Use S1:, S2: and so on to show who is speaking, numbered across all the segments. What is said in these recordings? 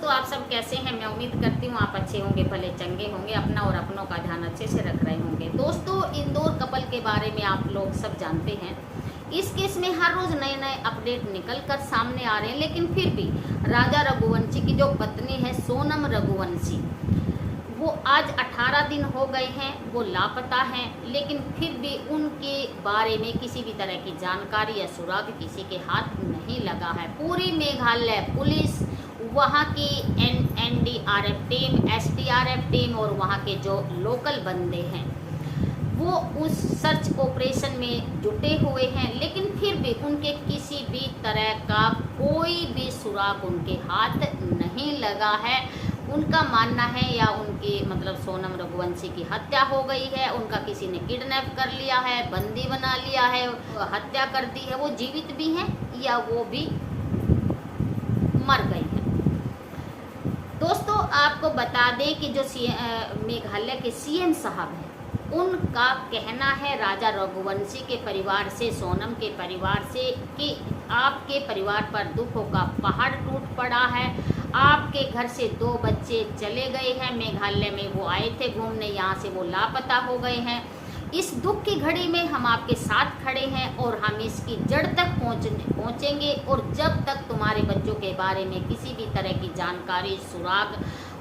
S1: दोस्तों, आप सब कैसे हैं? मैं उम्मीद करती हूँ आप अच्छे होंगे, भले चंगे होंगे, अपना और अपनों का ध्यान अच्छे से रख रहे होंगे। दोस्तों, इंदौर कपल के बारे में आप लोग सब जानते हैं। इस केस में हर रोज़ नए नए अपडेट निकल कर सामने आ रहे हैं, लेकिन फिर भी राजा रघुवंशी की जो पत्नी है सोनम रघुवंशी, वो आज 18 दिन हो गए हैं, वो लापता हैं। लेकिन फिर भी उनके बारे में किसी भी तरह की जानकारी या सुराग किसी के हाथ नहीं लगा है। पूरी मेघालय पुलिस, वहाँ की NDRF टीम, SDRF टीम और वहाँ के जो लोकल बंदे हैं वो उस सर्च ऑपरेशन में जुटे हुए हैं, लेकिन फिर भी उनके किसी भी तरह का कोई भी सुराग उनके हाथ नहीं लगा है। उनका मानना है या उनकी मतलब सोनम रघुवंशी की हत्या हो गई है, उनका किसी ने किडनैप कर लिया है, बंदी बना लिया है, हत्या कर दी है। वो जीवित भी हैं या वो भी मर गई है। दोस्तों, आपको बता दें कि जो मेघालय के CM साहब हैं, उनका कहना है राजा रघुवंशी के परिवार से, सोनम के परिवार से, कि आपके परिवार पर दुखों का पहाड़ टूट पड़ा है। आपके घर से 2 बच्चे चले गए हैं, मेघालय में वो आए थे घूमने, यहाँ से वो लापता हो गए हैं। इस दुख की घड़ी में हम आपके साथ खड़े हैं और हम इसकी जड़ तक पहुँचेंगे। और जब तक तुम्हारे बच्चों के बारे में किसी भी तरह की जानकारी, सुराग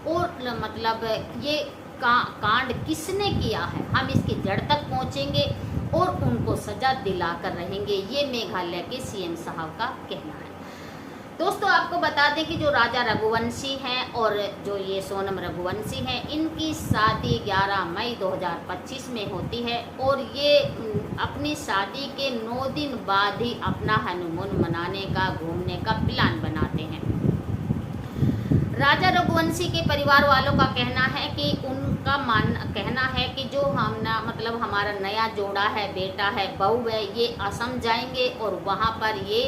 S1: और मतलब ये कांड किसने किया है, हम इसकी जड़ तक पहुँचेंगे और उनको सज़ा दिला कर रहेंगे। ये मेघालय के CM साहब का कहना है। दोस्तों, आपको बता दें कि जो राजा रघुवंशी हैं और जो ये सोनम रघुवंशी हैं, इनकी शादी 11 मई 2025 में होती है और ये अपनी शादी के 9 दिन बाद ही अपना हनीमून मनाने का, घूमने का प्लान बनाते हैं। राजा रघुवंशी के परिवार वालों का कहना है कि उनका कहना है कि जो मतलब हमारा नया जोड़ा है, बेटा है, बहू है, ये असम जाएंगे और वहाँ पर ये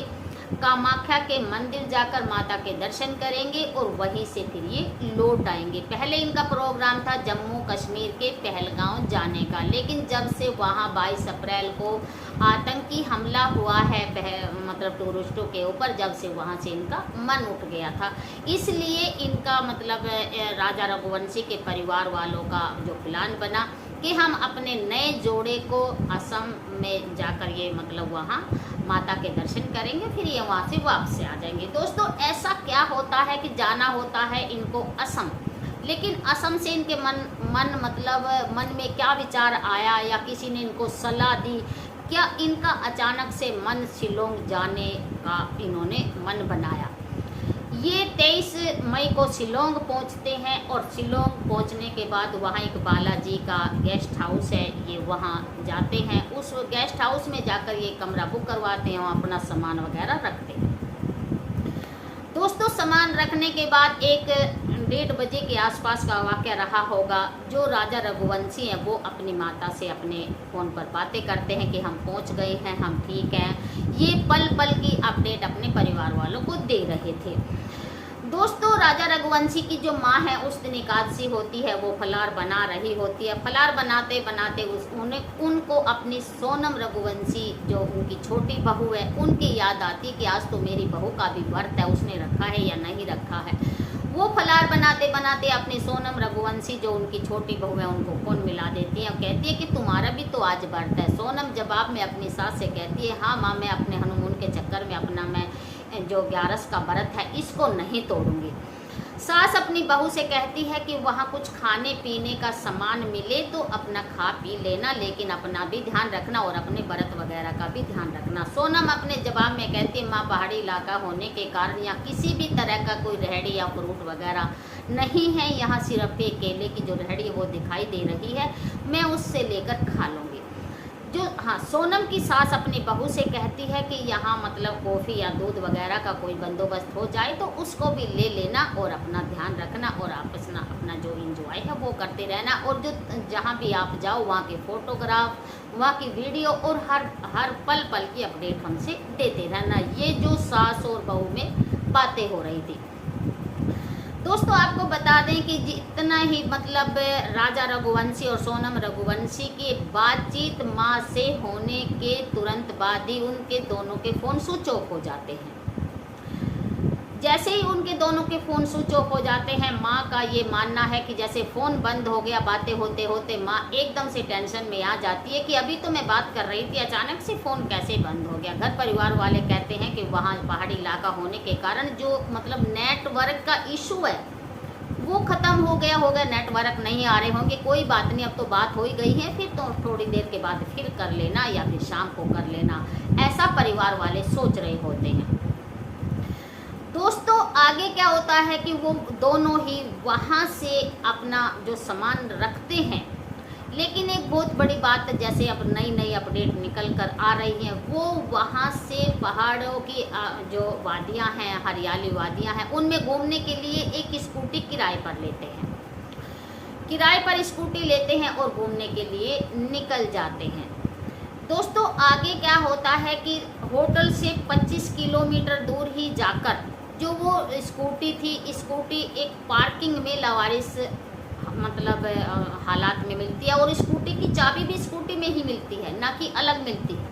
S1: कामाख्या के मंदिर जाकर माता के दर्शन करेंगे और वहीं से फिर ये लौट आएंगे। पहले इनका प्रोग्राम था जम्मू कश्मीर के पहलगांव जाने का, लेकिन जब से वहाँ 22 अप्रैल को आतंकी हमला हुआ है मतलब टूरिस्टों के ऊपर, जब से वहाँ से इनका मन उठ गया था, इसलिए इनका मतलब राजा रघुवंशी के परिवार वालों का जो प्लान बना कि हम अपने नए जोड़े को असम में जाकर ये मतलब वहाँ माता के दर्शन करेंगे, फिर ये वहाँ से वापस आ जाएंगे। दोस्तों, ऐसा क्या होता है कि जाना होता है इनको असम, लेकिन असम से इनके मन में क्या विचार आया या किसी ने इनको सलाह दी, क्या इनका अचानक से मन शिलोंग जाने का इन्होंने मन बनाया। ये 23 मई को शिलोंग पहुंचते हैं और शिलोंग पहुंचने के बाद वहाँ एक बालाजी का गेस्ट हाउस है, ये वहाँ जाते हैं। उस गेस्ट हाउस में जाकर ये कमरा बुक करवाते हैं, वहाँ अपना सामान वगैरह रखते हैं। दोस्तों, सामान रखने के बाद 1-1:30 बजे के आसपास का वाक़या रहा होगा। जो राजा रघुवंशी हैं वो अपनी माता से अपने फ़ोन पर बातें करते हैं कि हम पहुंच गए हैं, हम ठीक हैं। ये पल पल की अपडेट अपने परिवार वालों को दे रहे थे। दोस्तों, राजा रघुवंशी की जो माँ है उस दिन एकादशी होती है, वो फलार बना रही होती है। फलार बनाते बनाते उनको अपनी सोनम रघुवंशी जो उनकी छोटी बहू है उनकी याद आती कि आज तो मेरी बहू का भी व्रत है, उसने रखा है या नहीं रखा है। वो फलार बनाते बनाते अपनी सोनम रघुवंशी जो उनकी छोटी बहू है उनको फ़ोन मिला देती है और कहती है कि तुम्हारा भी तो आज व्रत है। सोनम जवाब में अपनी सास से कहती है, हाँ माँ, मैं अपने हनीमून के चक्कर में अपना मैं जो 11 का व्रत है इसको नहीं तोड़ूंगी। सास अपनी बहू से कहती है कि वहाँ कुछ खाने पीने का सामान मिले तो अपना खा पी लेना, लेकिन अपना भी ध्यान रखना और अपने व्रत वगैरह का भी ध्यान रखना। सोनम अपने जवाब में कहती है, माँ, पहाड़ी इलाका होने के कारण यहाँ किसी भी तरह का कोई रेहड़ी या फ्रूट वगैरह नहीं है, यहाँ सिर्फ एक केले की जो रेहड़ी है वो दिखाई दे रही है, मैं उससे लेकर खा लूँगी। सोनम की सास अपनी बहू से कहती है कि यहाँ मतलब कॉफ़ी या दूध वगैरह का कोई बंदोबस्त हो जाए तो उसको भी ले लेना और अपना ध्यान रखना और आपस में अपना जो इंजॉय है वो करते रहना। और जो जहाँ भी आप जाओ वहाँ के फ़ोटोग्राफ, वहाँ की वीडियो और हर पल पल की अपडेट हमसे देते रहना। ये जो सास और बहू में बातें हो रही थी। दोस्तों, आपको बता दें कि जितना ही मतलब राजा रघुवंशी और सोनम रघुवंशी की बातचीत माँ से होने के तुरंत बाद ही उनके दोनों के फ़ोन स्विच ऑफ हो जाते हैं। जैसे ही उनके दोनों के फ़ोन स्विच ऑफ हो जाते हैं, माँ का ये मानना है कि जैसे फ़ोन बंद हो गया, बातें होते होते माँ एकदम से टेंशन में आ जाती है कि अभी तो मैं बात कर रही थी, अचानक से फ़ोन कैसे बंद हो गया। घर परिवार वाले कहते हैं कि वहाँ पहाड़ी इलाका होने के कारण जो मतलब नेटवर्क का इशू है वो ख़त्म हो गया होगा, नेटवर्क नहीं आ रहे होंगे। कोई बात नहीं, अब तो बात हो ही गई है, फिर तो थोड़ी देर के बाद फिर कर लेना या फिर शाम को कर लेना, ऐसा परिवार वाले सोच रहे होते हैं। दोस्तों आगे क्या होता है कि वो दोनों ही वहाँ से अपना जो सामान रखते हैं, लेकिन एक बहुत बड़ी बात, जैसे अब नई नई अपडेट निकल कर आ रही हैं, वो वहाँ से पहाड़ों की जो वादियाँ हैं, हरियाली वादियाँ हैं, उनमें घूमने के लिए एक स्कूटी किराए पर लेते हैं। किराए पर स्कूटी लेते हैं और घूमने के लिए निकल जाते हैं। दोस्तों आगे क्या होता है कि होटल से 25 किलोमीटर दूर ही जाकर जो वो स्कूटी थी, स्कूटी एक पार्किंग में लावारिस मतलब हालात में मिलती है, और स्कूटी की चाबी भी स्कूटी में ही मिलती है, ना कि अलग मिलती है।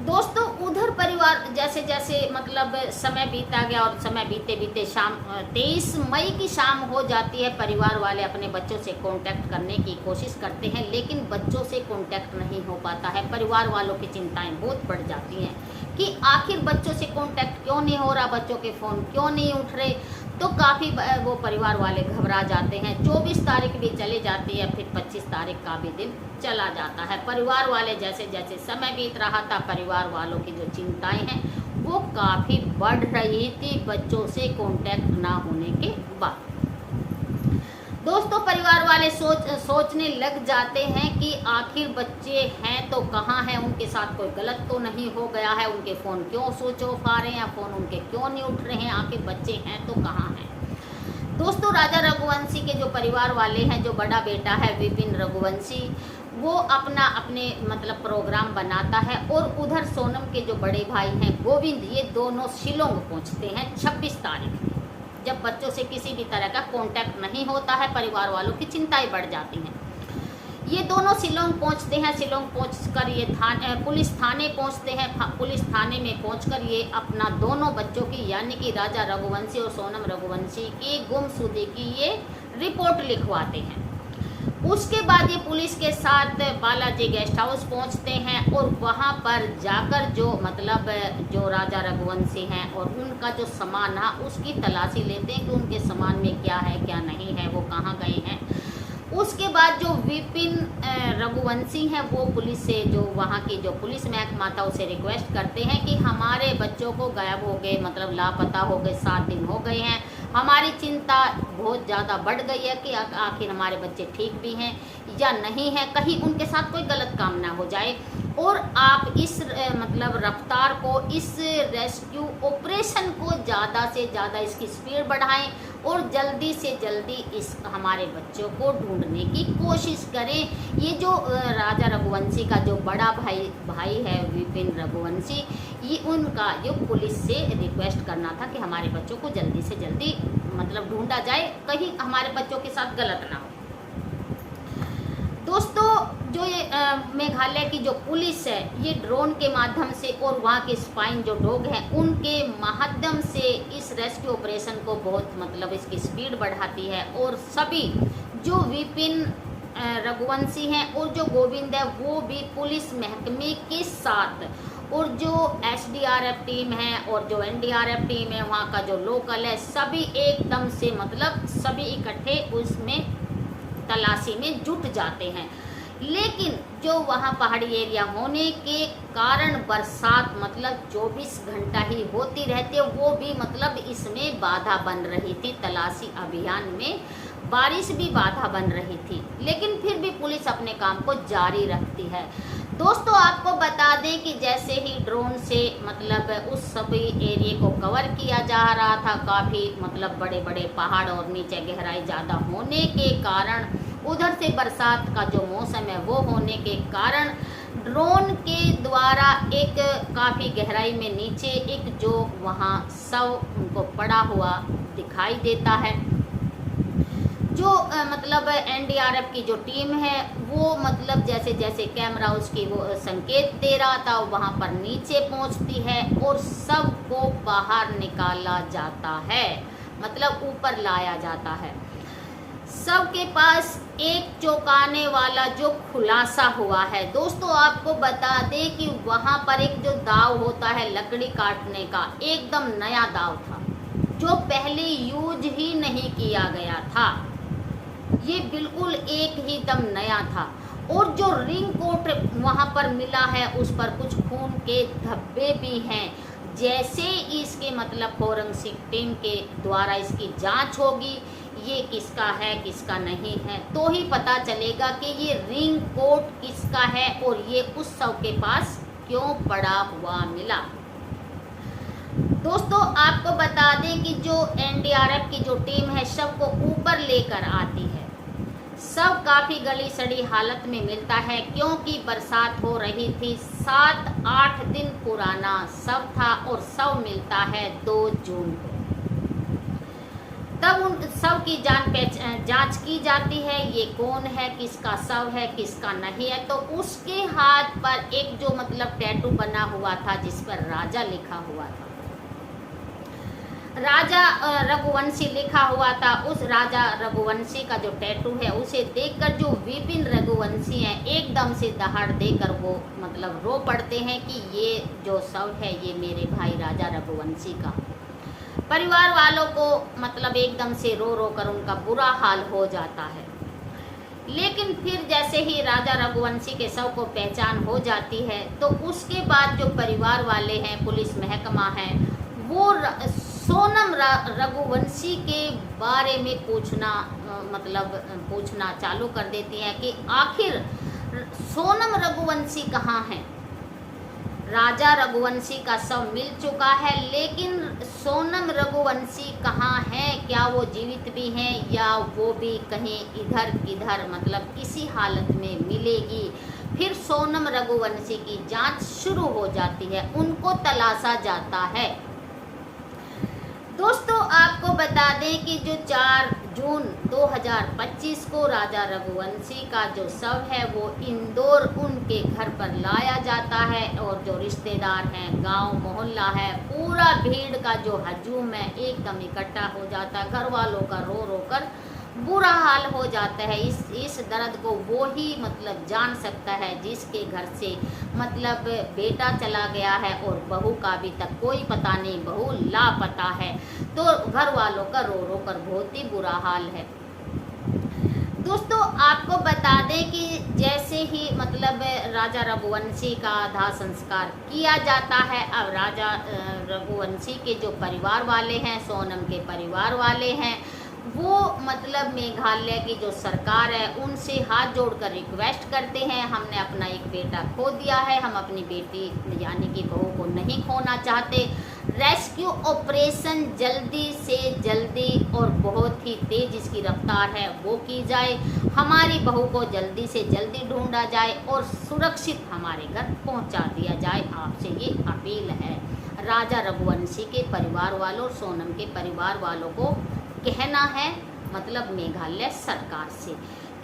S1: दोस्तों उधर परिवार जैसे जैसे मतलब समय बीता गया और समय बीते बीते शाम 23 मई की शाम हो जाती है, परिवार वाले अपने बच्चों से कांटेक्ट करने की कोशिश करते हैं, लेकिन बच्चों से कांटेक्ट नहीं हो पाता है। परिवार वालों की चिंताएं बहुत बढ़ जाती हैं कि आखिर बच्चों से कांटेक्ट क्यों नहीं हो रहा, बच्चों के फ़ोन क्यों नहीं उठ रहे। तो काफ़ी वो परिवार वाले घबरा जाते हैं। 24 तारीख भी चली जाती है, फिर 25 तारीख का भी दिन चला जाता है। परिवार वाले जैसे जैसे समय बीत रहा था, परिवार वालों की जो चिंताएं हैं वो काफ़ी बढ़ रही थी बच्चों से कांटेक्ट ना होने के बाद। दोस्तों परिवार वाले सोचने लग जाते हैं कि आखिर बच्चे हैं तो कहाँ हैं, उनके साथ कोई गलत तो नहीं हो गया है, उनके फ़ोन क्यों स्विच ऑफ आ रहे हैं, फ़ोन उनके क्यों नहीं उठ रहे हैं, आखिर बच्चे हैं तो कहाँ हैं। दोस्तों राजा रघुवंशी के जो परिवार वाले हैं, जो बड़ा बेटा है विपिन रघुवंशी, वो अपने मतलब प्रोग्राम बनाता है, और उधर सोनम के जो बड़े भाई हैं गोविंद, ये दोनों शिलोंग पहुँचते हैं 26 तारीख में। जब बच्चों से किसी भी तरह का कांटेक्ट नहीं होता है, परिवार वालों की चिंताएं बढ़ जाती हैं। ये दोनों शिलोंग पहुंचते हैं। शिलोंग पहुंचकर ये पुलिस थाने पहुंचते हैं। पुलिस थाने में पहुंचकर ये अपना दोनों बच्चों की यानी कि राजा रघुवंशी और सोनम रघुवंशी की गुमशुदगी की ये रिपोर्ट लिखवाते हैं। उसके बाद ये पुलिस के साथ बालाजी गेस्ट हाउस पहुंचते हैं, और वहां पर जाकर जो मतलब जो राजा रघुवंशी हैं और उनका जो सामान है उसकी तलाशी लेते हैं कि उनके सामान में क्या है क्या नहीं है, वो कहाँ गए हैं। उसके बाद जो विपिन रघुवंशी हैं वो पुलिस से, जो वहाँ की जो पुलिस महकमा था, उसे रिक्वेस्ट करते हैं कि हमारे बच्चों को गायब हो गए, मतलब लापता हो गए, 7 दिन हो गए हैं, हमारी चिंता बहुत ज़्यादा बढ़ गई है कि आखिर हमारे बच्चे ठीक भी हैं या नहीं हैं, कहीं उनके साथ कोई गलत काम ना हो जाए, और आप इस मतलब रफ्तार को, इस रेस्क्यू ऑपरेशन को ज़्यादा से ज़्यादा इसकी स्पीड बढ़ाएं और जल्दी से जल्दी इस हमारे बच्चों को ढूंढने की कोशिश करें। ये जो राजा रघुवंशी का जो बड़ा भाई है विपिन रघुवंशी, ये उनका जो पुलिस से रिक्वेस्ट करना था कि हमारे बच्चों को जल्दी से जल्दी मतलब ढूंढा जाए, कहीं हमारे बच्चों के साथ गलत ना हो। दोस्तों जो ये मेघालय की जो पुलिस है, ये ड्रोन के माध्यम से और वहाँ के स्पाइन जो डॉग हैं उनके माध्यम से इस रेस्क्यू ऑपरेशन को बहुत मतलब इसकी स्पीड बढ़ाती है, और सभी जो विपिन रघुवंशी हैं और जो गोविंद है वो भी पुलिस महकमे के साथ, और जो SDRF टीम है और जो NDRF टीम है वहाँ का जो लोकल है, सभी एकदम से मतलब सभी इकट्ठे उसमें तलाशी में जुट जाते हैं। लेकिन जो वहाँ पहाड़ी एरिया होने के कारण बरसात मतलब 24 घंटा ही होती रहती है, वो भी मतलब इसमें बाधा बन रही थी। तलाशी अभियान में बारिश भी बाधा बन रही थी, लेकिन फिर भी पुलिस अपने काम को जारी रखती है। दोस्तों आपको बता दें कि जैसे ही ड्रोन से मतलब उस सभी एरिया को कवर किया जा रहा था, काफ़ी मतलब बड़े बड़े पहाड़ और नीचे गहराई ज़्यादा होने के कारण, उधर से बरसात का जो मौसम है वो होने के कारण, ड्रोन के द्वारा एक काफ़ी गहराई में नीचे एक जो वहाँ शव उनको पड़ा हुआ दिखाई देता है। जो मतलब एनडीआरएफ की जो टीम है वो मतलब जैसे जैसे कैमरा उसकी वो संकेत दे रहा था, वहाँ पर नीचे पहुँचती है और सबको बाहर निकाला जाता है, मतलब ऊपर लाया जाता है। सबके पास एक चौंकाने वाला जो खुलासा हुआ है दोस्तों, आपको बता दें कि वहाँ पर एक जो दाव होता है लकड़ी काटने का, एकदम नया दाव था जो पहले यूज ही नहीं किया गया था। ये बिल्कुल एक ही दम नया था। और जो रिंग कोट वहाँ पर मिला है उस पर कुछ खून के धब्बे भी हैं। जैसे इसके मतलब फोरेंसिक टीम के द्वारा इसकी जांच होगी, ये किसका है किसका नहीं है, तो ही पता चलेगा कि ये रिंग कोट किसका है और ये उस शव के पास क्यों पड़ा हुआ मिला। दोस्तों आपको बता दें कि जो एनडीआरएफ की जो टीम है शव को ऊपर लेकर आती है, शव काफ़ी गली सड़ी हालत में मिलता है क्योंकि बरसात हो रही थी। 7-8 दिन पुराना शव था और शव मिलता है 2 जून को। तब उन शव की जांच की जाती है, ये कौन है, किसका शव है किसका नहीं है। तो उसके हाथ पर एक जो मतलब टैटू बना हुआ था जिस पर राजा लिखा हुआ था, राजा रघुवंशी लिखा हुआ था। उस राजा रघुवंशी का जो टैटू है उसे देखकर जो विपिन रघुवंशी हैं एकदम से दहाड़ देकर वो मतलब रो पड़ते हैं कि ये जो शव है ये मेरे भाई राजा रघुवंशी का। परिवार वालों को मतलब एकदम से रो रो कर उनका बुरा हाल हो जाता है। लेकिन फिर जैसे ही राजा रघुवंशी के शव को पहचान हो जाती है तो उसके बाद जो परिवार वाले हैं, पुलिस महकमा है, वो सोनम रघुवंशी के बारे में पूछना चालू कर देती हैं कि आखिर सोनम रघुवंशी कहाँ है। राजा रघुवंशी का शव मिल चुका है लेकिन सोनम रघुवंशी कहाँ है, क्या वो जीवित भी हैं या वो भी कहीं इधर किधर मतलब इसी हालत में मिलेगी। फिर सोनम रघुवंशी की जांच शुरू हो जाती है, उनको तलाशा जाता है। दोस्तों आपको बता दें कि जो 4 जून 2025 को राजा रघुवंशी का जो शव है वो इंदौर उनके घर पर लाया जाता है और जो रिश्तेदार हैं, गांव मोहल्ला है, पूरा भीड़ का जो हजूम है एकदम इकट्ठा हो जाता है। घर वालों का रो रो कर बुरा हाल हो जाता है। इस दर्द को वो ही मतलब जान सकता है जिसके घर से मतलब बेटा चला गया है और बहू का अभी तक कोई पता नहीं, बहू लापता है। तो घर वालों का रो रो कर बहुत ही बुरा हाल है। दोस्तों आपको बता दें कि जैसे ही मतलब राजा रघुवंशी का दाह संस्कार किया जाता है, अब राजा रघुवंशी के जो परिवार वाले हैं, सोनम के परिवार वाले हैं, वो मतलब मेघालय की जो सरकार है उनसे हाथ जोड़कर रिक्वेस्ट करते हैं, हमने अपना एक बेटा खो दिया है, हम अपनी बेटी यानी कि बहू को नहीं खोना चाहते। रेस्क्यू ऑपरेशन जल्दी से जल्दी और बहुत ही तेज इसकी रफ्तार है वो की जाए, हमारी बहू को जल्दी से जल्दी ढूंढा जाए और सुरक्षित हमारे घर पहुंचा दिया जाए। आपसे ये अपील है राजा रघुवंशी के परिवार वालों और सोनम के परिवार वालों को कहना है, मतलब मेघालय सरकार से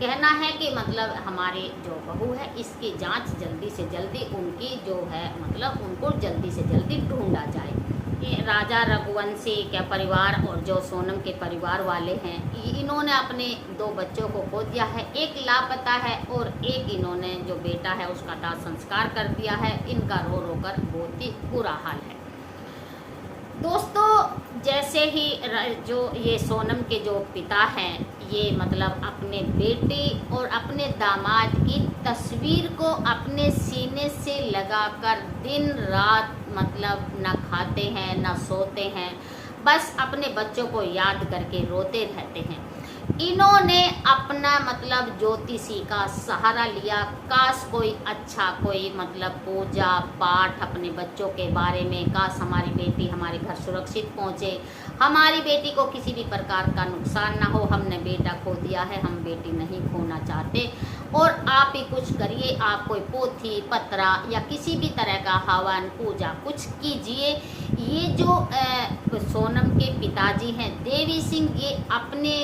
S1: कहना है कि मतलब हमारे जो बहू है इसकी जांच जल्दी से जल्दी उनकी जो है मतलब उनको जल्दी से जल्दी ढूंढा जाए। ये राजा रघुवंशी के परिवार और जो सोनम के परिवार वाले हैं इन्होंने अपने 2 बच्चों को खो दिया है, एक लापता है और एक इन्होंने जो बेटा है उसका दाह संस्कार कर दिया है। इनका रो रो कर बहुत ही बुरा हाल है। दोस्तों जैसे ही जो ये सोनम के जो पिता हैं ये मतलब अपने बेटे और अपने दामाद की तस्वीर को अपने सीने से लगाकर दिन रात मतलब न खाते हैं न सोते हैं, बस अपने बच्चों को याद करके रोते रहते हैं। इन्होंने अपना मतलब ज्योतिषी का सहारा लिया, काश कोई अच्छा कोई मतलब पूजा पाठ अपने बच्चों के बारे में, काश हमारी बेटी हमारे घर सुरक्षित पहुँचे, हमारी बेटी को किसी भी प्रकार का नुकसान ना हो, हमने बेटा खो दिया है, हम बेटी नहीं खोना चाहते और आप ही कुछ करिए, आप कोई पोथी पत्रा या किसी भी तरह का हवन पूजा कुछ कीजिए। ये जो सोनम के पिताजी हैं देवी सिंह, ये अपने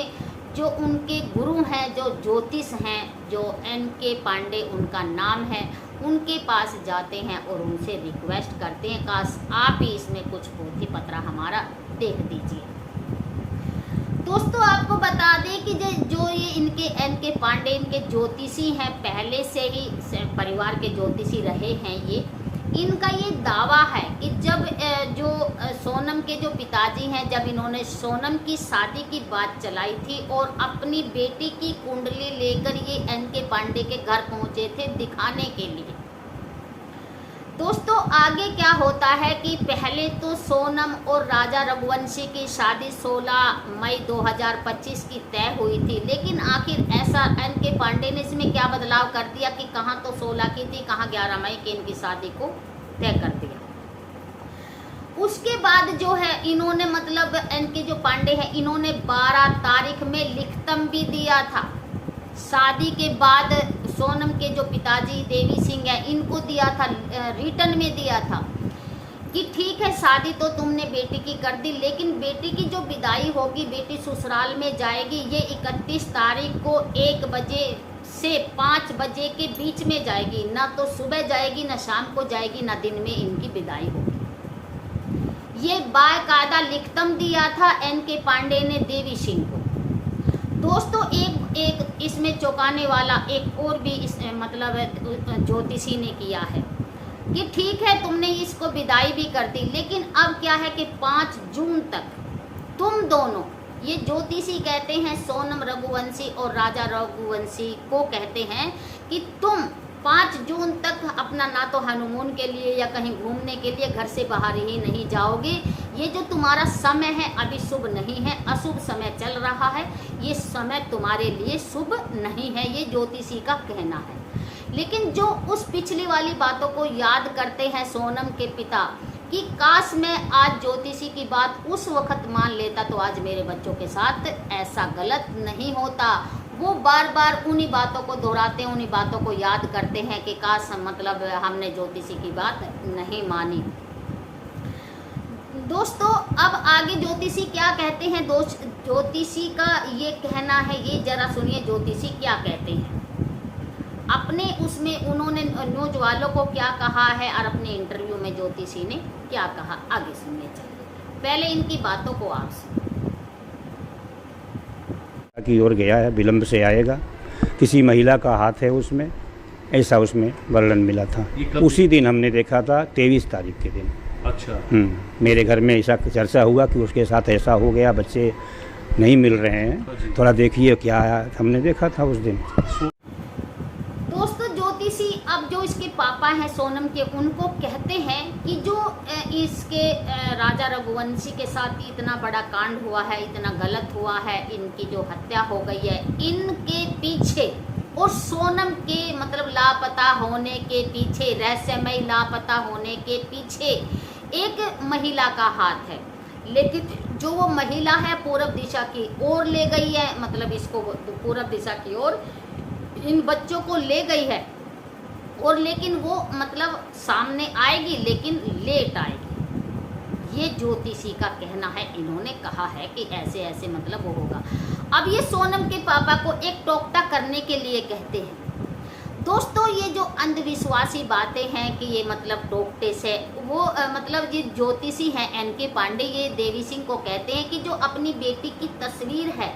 S1: जो उनके गुरु हैं, जो ज्योतिष हैं, जो NK पांडे उनका नाम है, उनके पास जाते हैं और उनसे रिक्वेस्ट करते हैं काश आप ही इसमें कुछ पोथी पत्रा हमारा देख दीजिए। दोस्तों आपको बता दें कि जो ये इनके NK पांडे इनके ज्योतिषी हैं, पहले से ही परिवार के ज्योतिषी रहे हैं ये। इनका ये दावा है कि जब जो सोनम के जो पिताजी हैं, जब इन्होंने सोनम की शादी की बात चलाई थी और अपनी बेटी की कुंडली लेकर ये NK पांडे के घर पहुंचे थे दिखाने के लिए। दोस्तों आगे क्या होता है कि पहले तो सोनम और राजा रघुवंशी की शादी 16 मई 2025 की तय हुई थी, लेकिन आखिर ऐसा NK पांडे ने इसमें क्या बदलाव कर दिया कि कहाँ तो 16 की थी, कहाँ 11 मई की इनकी शादी को तय कर दिया। उसके बाद जो है इन्होंने मतलब NK जो पांडे हैं, इन्होंने 12 तारीख में लिखितम भी दिया था। शादी के बाद सोनम के जो पिताजी देवी सिंह है, इनको दिया था, रिटर्न में दिया था कि ठीक है शादी तो तुमने बेटी की कर दी, लेकिन बेटी की जो विदाई होगी, बेटी ससुराल में जाएगी, ये 31 तारीख को 1 बजे से 5 बजे के बीच में जाएगी। ना तो सुबह जाएगी, ना शाम को जाएगी, ना दिन में इनकी विदाई होगी। ये बाकायदा लिखितम दिया था NK पांडे ने देवी सिंह को। दोस्तों एक इसमें चौंकाने वाला एक और भी इस मतलब ज्योतिषी ने किया है कि ठीक है तुमने इसको विदाई भी कर दी, लेकिन अब क्या है कि 5 जून तक तुम दोनों, ये ज्योतिषी कहते हैं सोनम रघुवंशी और राजा रघुवंशी को कहते हैं कि तुम 5 जून तक अपना ना तो हनीमून के लिए या कहीं घूमने के लिए घर से बाहर ही नहीं जाओगे। ये जो तुम्हारा समय है अभी शुभ नहीं है, अशुभ समय चल रहा है, ये समय तुम्हारे लिए शुभ नहीं है, ये ज्योतिषी का कहना है। लेकिन जो उस पिछली वाली बातों को याद करते हैं सोनम के पिता कि काश मैं आज ज्योतिषी की बात उस वक्त मान लेता तो आज मेरे बच्चों के साथ ऐसा गलत नहीं होता, वो बार बार उन्हीं बातों को दोहराते हैं, उन्हीं बातों को याद करते हैं कि काश मतलब हमने ज्योतिषी की बात नहीं मानी। दोस्तों अब आगे ज्योतिषी क्या कहते हैं, ज्योतिषी का ये कहना है, ये जरा सुनिए ज्योतिषी क्या कहते हैं अपने उसमें, उन्होंने न्यूज वालों को क्या कहा है और अपने इंटरव्यू में ज्योतिषी ने क्या कहा, आगे सुनने चाहिए। पहले इनकी बातों को आप सुनिए।
S2: की ओर गया है, विलंब से आएगा, किसी महिला का हाथ है उसमें, ऐसा उसमें वर्णन मिला था। उसी दिन हमने देखा था 23 तारीख के दिन।
S3: अच्छा।
S2: मेरे घर में ऐसा चर्चा हुआ कि उसके साथ ऐसा हो गया, बच्चे नहीं मिल रहे हैं, थोड़ा देखिए क्या है, हमने देखा था उस दिन।
S1: दोस्तों ज्योतिषी अब जो इसके पापा हैं सोनम के, उनको कहते हैं कि जो इसके राजा रघुवंशी के साथ इतना बड़ा कांड हुआ है, इतना गलत हुआ है, इनकी जो हत्या हो गई है, इनके पीछे और सोनम के मतलब लापता होने के पीछे, रहस्यमय लापता होने के पीछे एक महिला का हाथ है। लेकिन जो वो महिला है पूर्व दिशा की ओर ले गई है, मतलब इसको पूर्व दिशा की ओर इन बच्चों को ले गई है, और लेकिन वो मतलब सामने आएगी लेकिन लेट आएगी, ये ज्योतिषी का कहना है। इन्होंने कहा है कि ऐसे ऐसे मतलब वो होगा। अब ये सोनम के पापा को एक टोकता करने के लिए कहते हैं। दोस्तों ये जो अंधविश्वासी बातें हैं कि ये मतलब टोकते से वो मतलब ये ज्योतिषी हैं NK पांडे, ये देवी सिंह को कहते हैं कि जो अपनी बेटी की तस्वीर है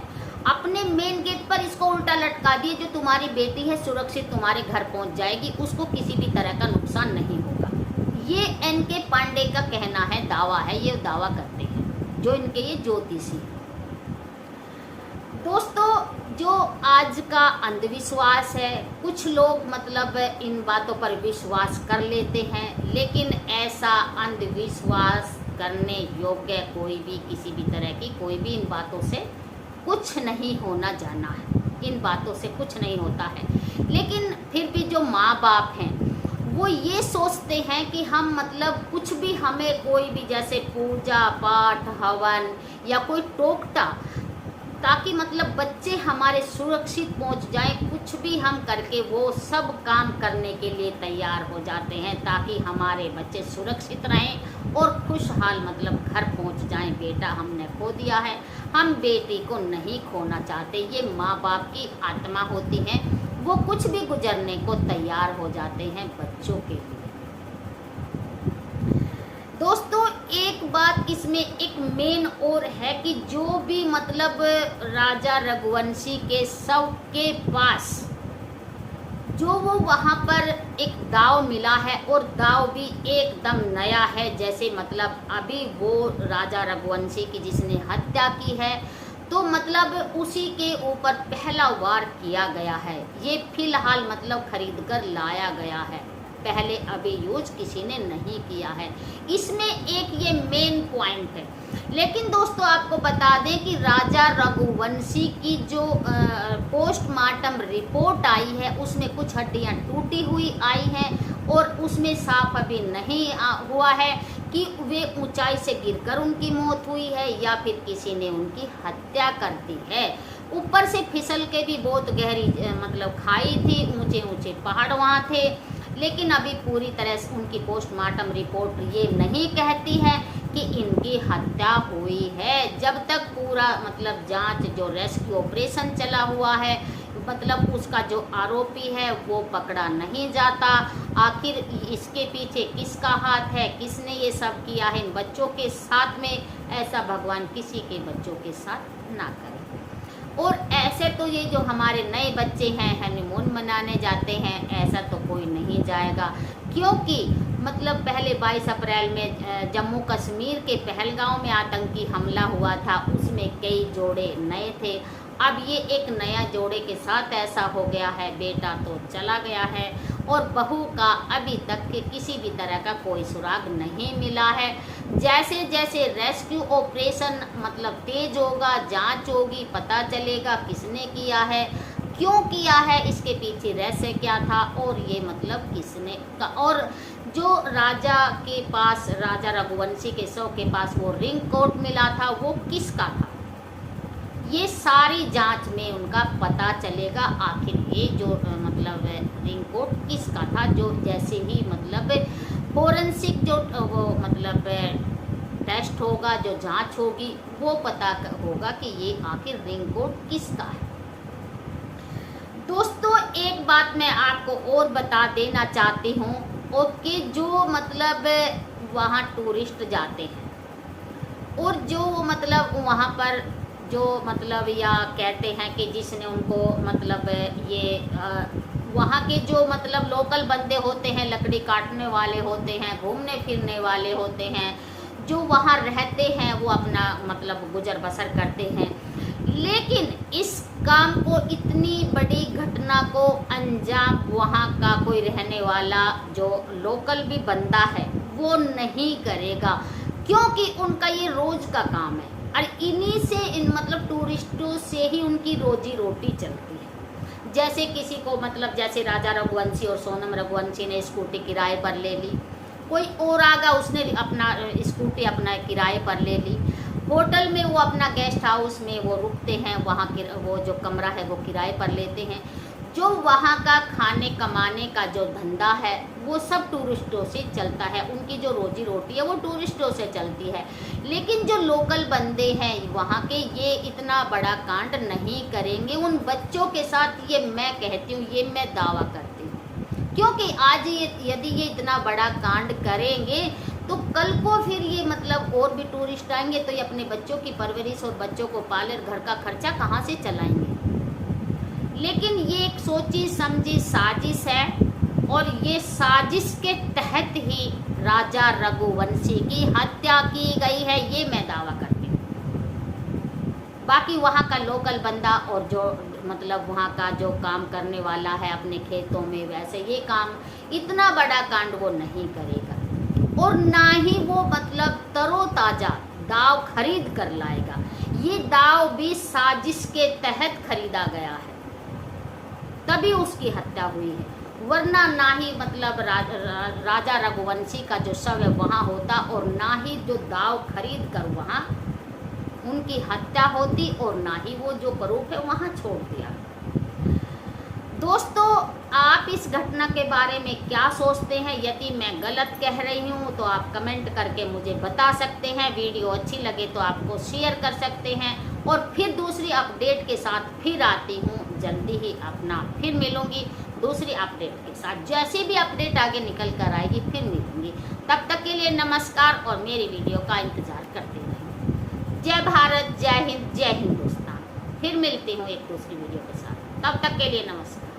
S1: अपने मेन गेट पर इसको उल्टा लटका दिए, जो तुम्हारी बेटी है सुरक्षित तुम्हारे घर पहुंच जाएगी, उसको किसी भी तरह का नुकसान नहीं होगा। ये NK पांडे का कहना है, दावा है, ये दावा करते हैं जो इनके ये ज्योतिषी। दोस्तों जो आज का अंधविश्वास है, कुछ लोग मतलब इन बातों पर विश्वास कर लेते हैं, लेकिन ऐसा अंधविश्वास करने योग्य कोई भी किसी भी तरह की कोई भी इन बातों से कुछ नहीं होना जाना है, इन बातों से कुछ नहीं होता है। लेकिन फिर भी जो माँ बाप हैं वो ये सोचते हैं कि हम मतलब कुछ भी हमें कोई भी जैसे पूजा पाठ हवन या कोई टोकता, ताकि मतलब बच्चे हमारे सुरक्षित पहुंच जाएं, कुछ भी हम करके वो सब काम करने के लिए तैयार हो जाते हैं ताकि हमारे बच्चे सुरक्षित रहें और खुशहाल मतलब घर पहुंच जाएं। बेटा हमने खो दिया है, हम बेटी को नहीं खोना चाहते। ये माँ बाप की आत्मा होती है, वो कुछ भी गुजरने को तैयार हो जाते हैं बच्चों के लिए। दोस्तों एक बात इसमें एक मेन और है कि जो भी मतलब राजा रघुवंशी के शव के पास जो वो वहाँ पर एक दाव मिला है, और दाव भी एकदम नया है, जैसे मतलब अभी वो राजा रघुवंशी की जिसने हत्या की है तो मतलब उसी के ऊपर पहला वार किया गया है। ये फिलहाल मतलब खरीद कर लाया गया है, पहले अभी यूज किसी ने नहीं किया है। इसमें एक ये मेन पॉइंट है। लेकिन दोस्तों आपको बता दें कि राजा रघुवंशी की जो पोस्टमार्टम रिपोर्ट आई है उसमें कुछ हड्डियां टूटी हुई आई हैं, और उसमें साफ अभी नहीं हुआ है कि वे ऊंचाई से गिरकर उनकी मौत हुई है या फिर किसी ने उनकी हत्या कर दी है। ऊपर से फिसल के भी बहुत गहरी मतलब खाई थी, ऊंचे ऊंचे पहाड़ वहाँ थे, लेकिन अभी पूरी तरह से उनकी पोस्टमार्टम रिपोर्ट ये नहीं कहती है कि इनकी हत्या हुई है। जब तक पूरा मतलब जांच जो रेस्क्यू ऑपरेशन चला हुआ है, मतलब उसका जो आरोपी है वो पकड़ा नहीं जाता। आखिर इसके पीछे किसका हाथ है, किसने ये सब किया है इन बच्चों के साथ में, ऐसा भगवान किसी के बच्चों के साथ ना करे। और ऐसे तो ये जो हमारे नए बच्चे हैं हनीमून मनाने जाते हैं, ऐसा तो कोई नहीं जाएगा, क्योंकि मतलब पहले 22 अप्रैल में जम्मू कश्मीर के पहलगांव में आतंकी हमला हुआ था, उसमें कई जोड़े नए थे। अब ये एक नया जोड़े के साथ ऐसा हो गया है, बेटा तो चला गया है और बहू का अभी तक के किसी भी तरह का कोई सुराग नहीं मिला है। जैसे जैसे रेस्क्यू ऑपरेशन मतलब तेज होगा, जांच होगी, पता चलेगा किसने किया है, क्यों किया है, इसके पीछे रहस्य क्या था, और ये मतलब किसने का। और जो राजा के पास, राजा रघुवंशी के शव के पास वो रिंग कोट मिला था, वो किसका था, ये सारी जांच में उनका पता चलेगा। आखिर ये जो मतलब रिंग कोट किसका था, जो जैसे ही मतलब फोरेंसिक जो वो मतलब टेस्ट होगा, जो जांच होगी, वो पता होगा कि ये आखिर रिंग कोट किसका है। दोस्तों एक बात मैं आपको और बता देना चाहती हूँ, और कि जो मतलब वहाँ टूरिस्ट जाते हैं और जो मतलब वहाँ पर जो मतलब या कहते हैं कि जिसने उनको मतलब ये वहाँ के जो मतलब लोकल बंदे होते हैं, लकड़ी काटने वाले होते हैं, घूमने फिरने वाले होते हैं, जो वहाँ रहते हैं, वो अपना मतलब गुजर बसर करते हैं। लेकिन इस काम को, इतनी बड़ी घटना को अंजाम वहाँ का कोई रहने वाला जो लोकल भी बंदा है वो नहीं करेगा, क्योंकि उनका ये रोज का काम है और इन्हीं से इन मतलब टूरिस्टों से ही उनकी रोजी रोटी चलती है। जैसे किसी को मतलब जैसे राजा रघुवंशी और सोनम रघुवंशी ने स्कूटी किराए पर ले ली, कोई और आगा उसने अपना स्कूटी अपना किराए पर ले ली, होटल में वो अपना गेस्ट हाउस में वो रुकते हैं, वहाँ के वो जो कमरा है वो किराए पर लेते हैं। जो वहाँ का खाने कमाने का जो धंधा है वो सब टूरिस्टों से चलता है, उनकी जो रोजी रोटी है वो टूरिस्टों से चलती है। लेकिन जो लोकल बंदे हैं वहाँ के, ये इतना बड़ा कांड नहीं करेंगे उन बच्चों के साथ, ये मैं कहती हूँ, ये मैं दावा करती हूँ। क्योंकि आज ये यदि ये इतना बड़ा कांड करेंगे तो कल को फिर ये मतलब और भी टूरिस्ट आएंगे, तो ये अपने बच्चों की परवरिश और बच्चों को पाले, घर का खर्चा कहाँ से चलाएंगे। लेकिन ये एक सोची समझी साजिश है, और ये साजिश के तहत ही राजा रघुवंशी की हत्या की गई है, ये मैं दावा करती हूँ। बाकी वहाँ का लोकल बंदा और जो मतलब वहाँ का जो काम करने वाला है अपने खेतों में, वैसे ये काम इतना बड़ा कांड वो नहीं करेगा, और ना ही वो मतलब तरोताजा दाव खरीद कर लाएगा। ये दाव भी साजिश के तहत खरीदा गया है, तभी उसकी हत्या हुई है, वरना ना ही मतलब राजा रघुवंशी का जो शव है वहाँ होता, और ना ही जो दाव खरीद कर वहाँ उनकी हत्या होती, और ना ही वो जो करूप है वहाँ छोड़ दिया। दोस्तों, आप इस घटना के बारे में क्या सोचते हैं? यदि मैं गलत कह रही हूँ तो आप कमेंट करके मुझे बता सकते हैं। वीडियो अच्छी लगे तो आपको शेयर कर सकते हैं। और फिर दूसरी अपडेट के साथ फिर आती हूँ जल्दी ही। अपना फिर मिलूँगी दूसरी अपडेट के साथ। जैसी भी अपडेट आगे निकल कर आएगी फिर मिलूँगी। तब तक के लिए नमस्कार और मेरी वीडियो का इंतज़ार करते रहें। जय भारत, जय हिंद, जय हिंदुस्तान। फिर मिलती हूँ एक दूसरी वीडियो के साथ। तब तक के लिए नमस्कार।